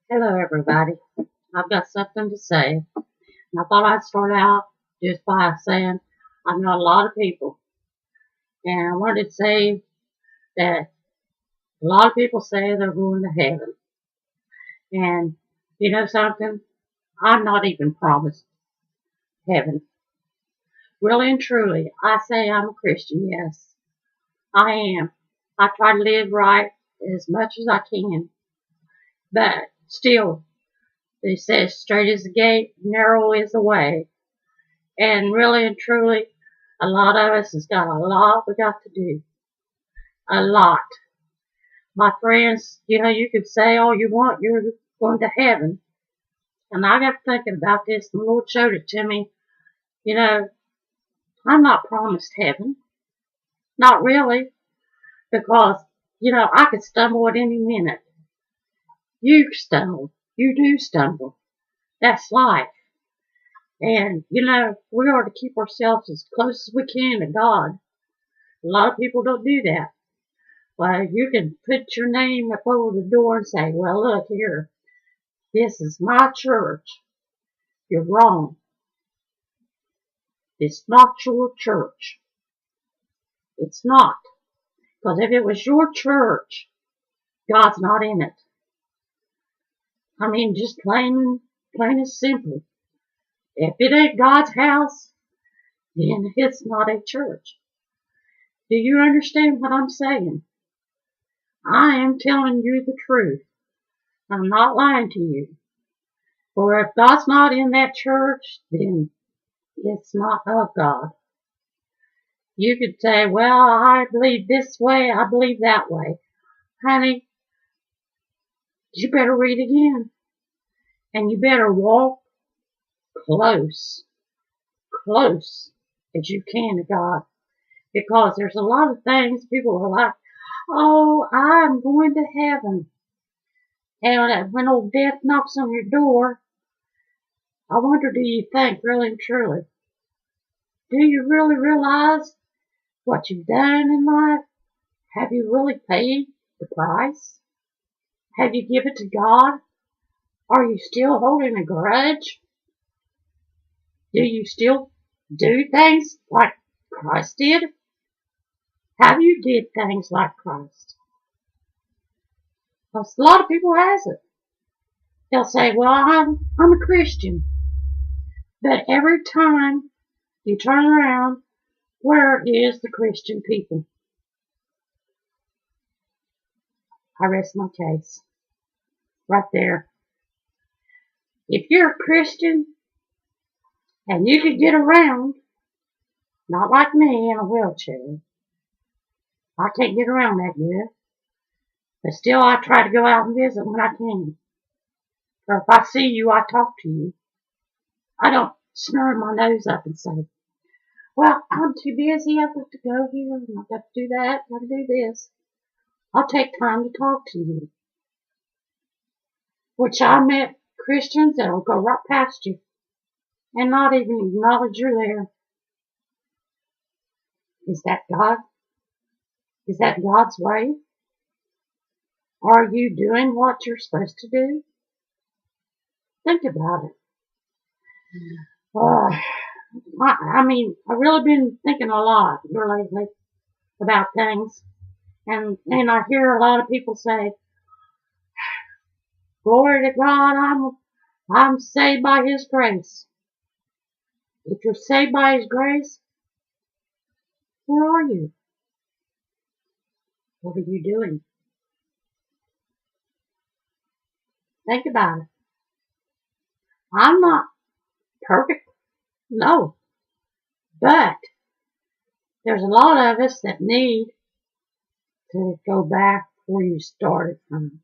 Hello, everybody. I've got something to say. And I thought I'd start out just by saying I know a lot of people. And I wanted to say that a lot of people say they're going to heaven. And you know something? I'm not even promised heaven. Really and truly, I say I'm a Christian, yes. I am. I try to live right as much as I can. But still, it says straight is the gate, narrow is the way. And really and truly, a lot of us has got a lot we got to do. A lot. My friends, you could say all you want, you're going to heaven. And I got thinking about this, and the Lord showed it to me. You know, I'm not promised heaven. Not really. Because, I could stumble at any minute. You stumble. You do stumble. That's life. And, we are to keep ourselves as close as we can to God. A lot of people don't do that. Well, you can put your name up over the door and say, well, look here, this is my church. You're wrong. It's not your church. It's not. Because if it was your church, God's not in it. I mean, just plain and simple. If it ain't God's house, then it's not a church. Do you understand what I'm saying? I am telling you the truth. I'm not lying to you. For if God's not in that church, then it's not of God. You could say, well, I believe this way, I believe that way. Honey, you better read again. And you better walk close as you can to God. Because there's a lot of things people are like, oh, I'm going to heaven. And when old death knocks on your door, I wonder, do you think really and truly? Do you really realize what you've done in life? Have you really paid the price? Have you given it to God? Are you still holding a grudge? Do you still do things like Christ did? Have you did things like Christ? Because a lot of people hasn't. They'll say, well, I'm a Christian. But every time you turn around, where is the Christian people? I rest my case. Right there. If you're a Christian and you could get around, not like me in a wheelchair. I can't get around that good. But still, I try to go out and visit when I can. Or if I see you, I talk to you. I don't snurr my nose up and say, well, I'm too busy. I've got to go here, and I've got to do that, I've got to do this. I'll take time to talk to you. Which I met Christians that'll go right past you and not even acknowledge you're there. Is that God? Is that God's way? Are you doing what you're supposed to do? Think about it. I've really been thinking a lot here lately about things. And I hear a lot of people say, glory to God, I'm saved by His grace. If you're saved by His grace, where are you? What are you doing? Think about it. I'm not perfect. No. But there's a lot of us that need to go back where you started from.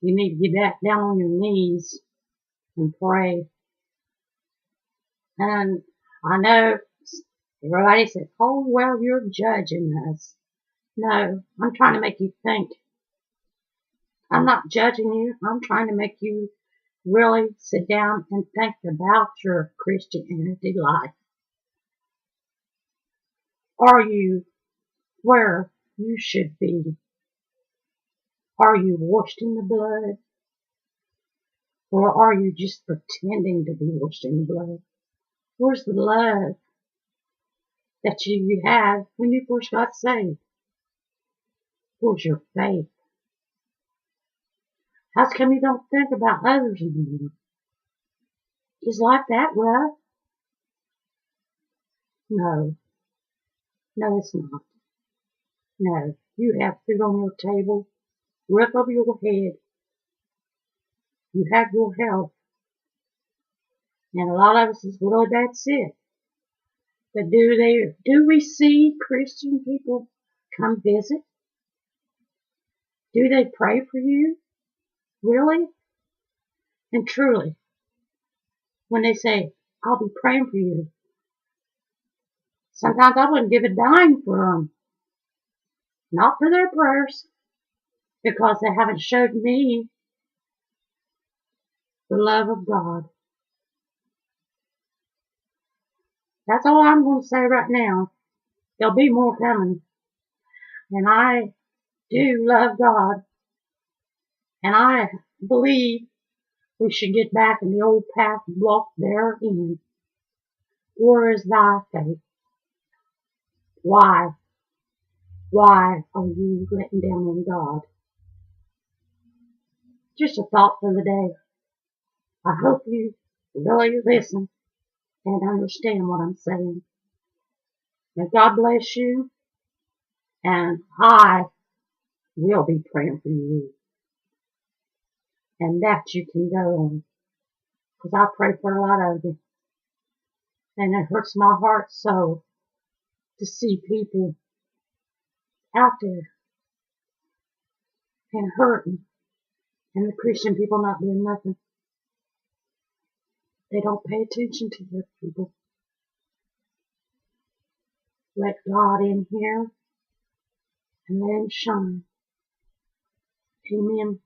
You need to get back down on your knees and pray. And I know everybody said, oh, well, you're judging us. No, I'm trying to make you think. I'm not judging you. I'm trying to make you really sit down and think about your Christianity life. Are you where you should be? Are you washed in the blood? Or are you just pretending to be washed in the blood? Where's the love that you had when you first got saved? Where's your faith? How come you don't think about others anymore? Is life that rough? No. No, it's not. No. You have food on your table, roof over your head. You have your health. And a lot of us is really bad sick. But do we see Christian people come visit? Do they pray for you? Really? And truly, when they say, I'll be praying for you, sometimes I wouldn't give a dime for them. Not for their prayers, because they haven't showed me the love of God. That's all I'm going to say right now. There'll be more coming. And I do love God. And I believe we should get back in the old path and walk therein. Where is thy faith? Why? Why are you letting down on God? Just a thought for the day. I hope you really listen and understand what I'm saying. May God bless you, and I will be praying for you. And that you can go on, because I pray for a lot of you. And it hurts my heart so to see people out there and hurting, and the Christian people not doing nothing. They don't pay attention to their people. Let God in here and let Him shine. Amen.